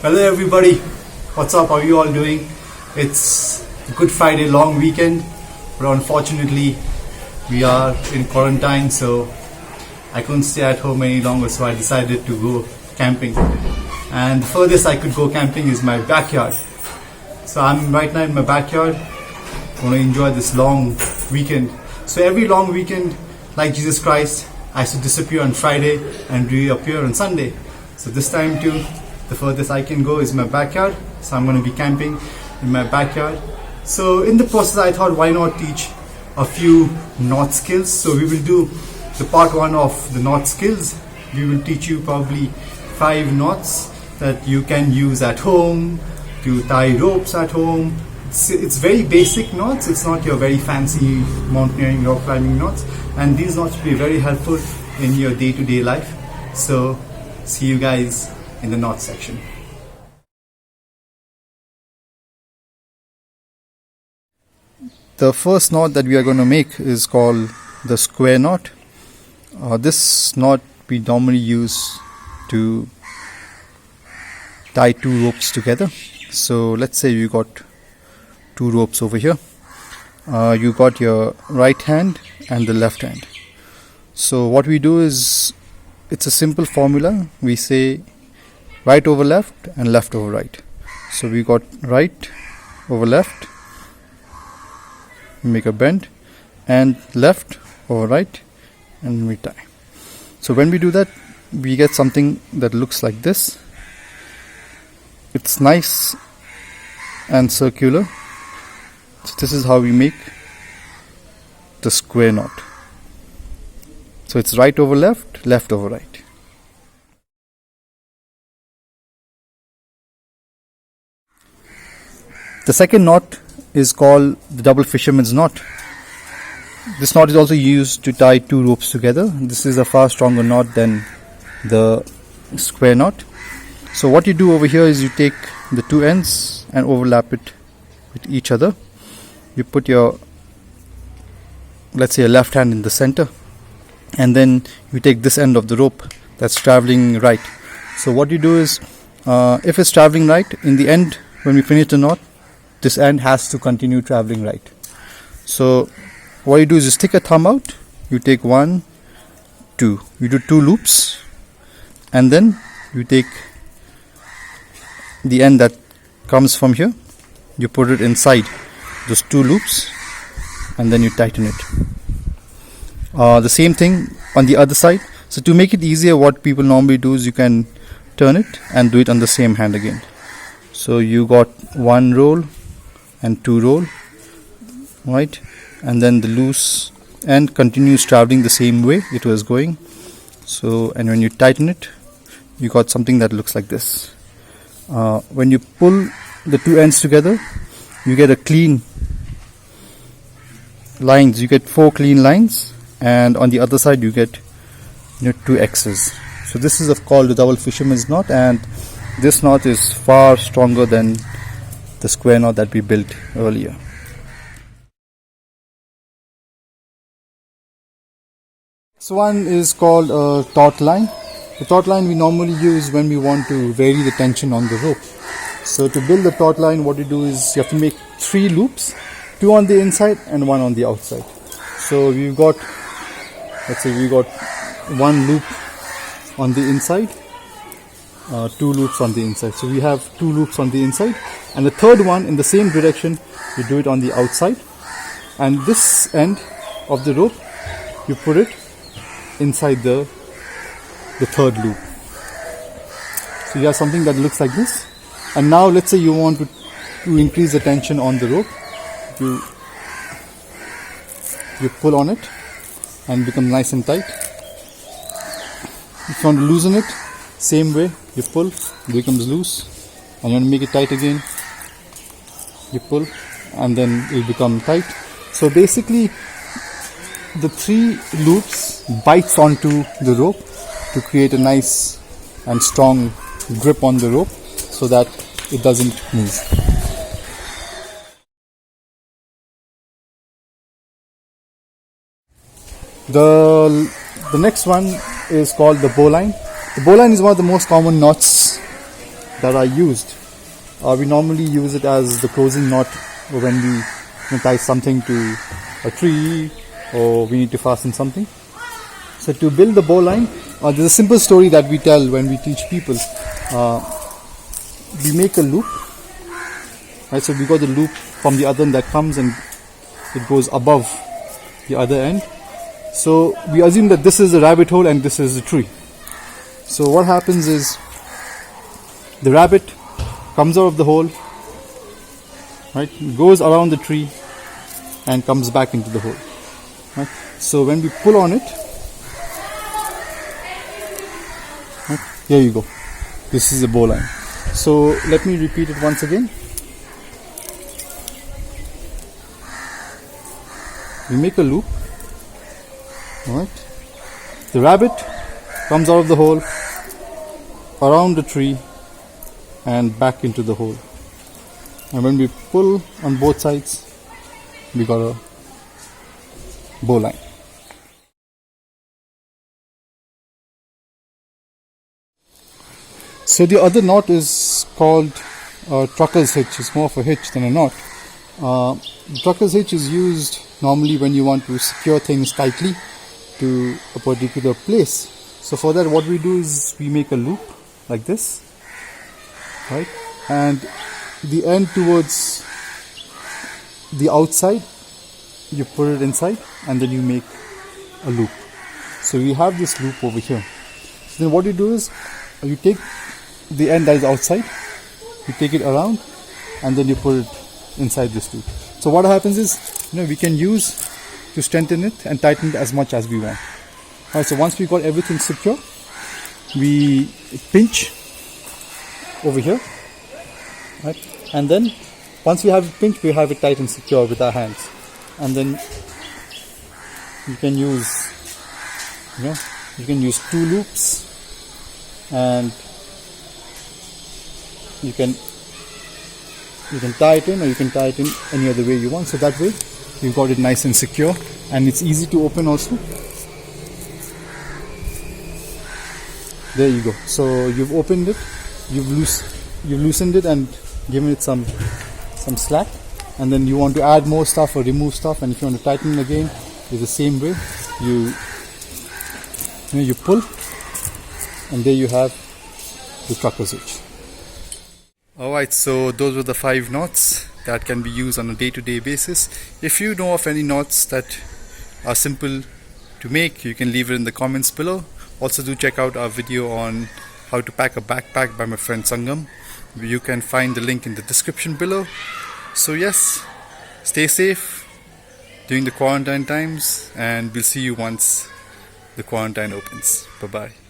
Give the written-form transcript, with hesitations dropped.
Hello everybody, what's up? How are you all doing? It's Good Friday long weekend, but unfortunately we are in quarantine, so I couldn't stay at home any longer, so I decided to go camping. And the furthest I could go camping is my backyard. So I'm right now in my backyard, going to enjoy this long weekend. So every long weekend, like Jesus Christ, I should disappear on Friday and reappear on Sunday. So this time too, the furthest I can go is my backyard. So I'm going to be camping in my backyard. So in the process, I thought, why not teach a few knot skills? So we will do the part 1 of the knot skills. We will teach you probably 5 knots that you can use at home to tie ropes at home. It's very basic knots. It's not your very fancy mountaineering rock climbing knots. And these knots will be very helpful in your day-to-day life. So see you guys in the knot section. The first knot that we are going to make is called the square knot. This knot we normally use to tie 2 ropes together. So let's say you got 2 ropes over here. You got your right hand and the left hand. So what we do is, it's a simple formula. We say right over left and left over right. So we got right over left, make a bend, and left over right, and we tie. So when we do that, we get something that looks like this. It's nice and circular. So this is how we make the square knot. So it's right over left, left over right. The second knot is called the double fisherman's knot. This knot is also used to tie 2 ropes together. This is a far stronger knot than the square knot. So what you do over here is you take the 2 ends and overlap it with each other. You put your, let's say, your left hand in the center, and then you take this end of the rope that's traveling right. So what you do is, if it's traveling right, in the end when we finish the knot, this end has to continue traveling right. So what you do is you stick a thumb out, you take 1, 2, you do 2 loops, and then you take the end that comes from here, you put it inside those 2 loops, and then you tighten it. The same thing on the other side. So to make it easier, what people normally do is you can turn it and do it on the same hand again. So you got 1 roll and 2 roll, right? And then the loose end continues traveling the same way it was going. So, and when you tighten it, you got something that looks like this. When you pull the 2 ends together, you get a clean lines. You get 4 clean lines, and on the other side you get 2 X's. So this is called the double fisherman's knot, and this knot is far stronger than the square knot that we built earlier. This one is called a TAUT-LINE. The TAUT-LINE we normally use when we want to vary the tension on the rope. So to build the TAUT-LINE, what you do is you have to make 3 loops, 2 on the inside and 1 on the outside. So we've got, let's say we got 1 loop on the inside, 2 loops on the inside. So we have 2 loops on the inside, and the third one in the same direction, you do it on the outside. And this end of the rope, you put it inside the third loop. So you have something that looks like this. And now let's say you want to increase the tension on the rope. You pull on it and become nice and tight. If you want to loosen it, same way, you pull, it becomes loose, and you want to make it tight again, you pull, and then it will become tight. So basically the 3 loops bites onto the rope to create a nice and strong grip on the rope so that it doesn't move. The next one is called the bowline. The bowline is one of the most common knots that are used, we normally use it as the closing knot when we tie something to a tree or we need to fasten something. So to build the bowline, there's a simple story that we tell when we teach people. We make a loop, right? So we got the loop from the other end that comes and it goes above the other end. So we assume that this is the rabbit hole and this is the tree. So what happens is the rabbit comes out of the hole, right? Goes around the tree and comes back into the hole, right? So when we pull on it, right, here you go. This is the bowline. So let me repeat it once again. We make a loop, right? The rabbit comes out of the hole, around the tree and back into the hole. And when we pull on both sides, we got a bowline. So the other knot is called trucker's hitch. It's more of a hitch than a knot. The trucker's hitch is used normally when you want to secure things tightly to a particular place. So for that, what we do is we make a loop like this, right? And the end towards the outside, you put it inside and then you make a loop. So we have this loop over here. So then what you do is you take the end that is outside, you take it around and then you put it inside this loop. So what happens is, we can use to strengthen it and tighten it as much as we want. Alright, so once we got everything secure, we pinch over here, right? And then once we have it pinched, we have it tight and secure with our hands. And then you can use, you can use 2 loops, and you can tie it in, or you can tie it in any other way you want. So that way you've got it nice and secure, and it's easy to open also. There you go. So you've opened it, you've loosened it and given it some slack, and then you want to add more stuff or remove stuff, and if you want to tighten it again, it's the same way. You pull, and there you have the trucker's hitch. Alright, so those were the 5 knots that can be used on a day-to-day basis. If you know of any knots that are simple to make, you can leave it in the comments below. Also do check out our video on how to pack a backpack by my friend Sangam. You can find the link in the description below. So yes, stay safe during the quarantine times, and we'll see you once the quarantine opens. Bye bye.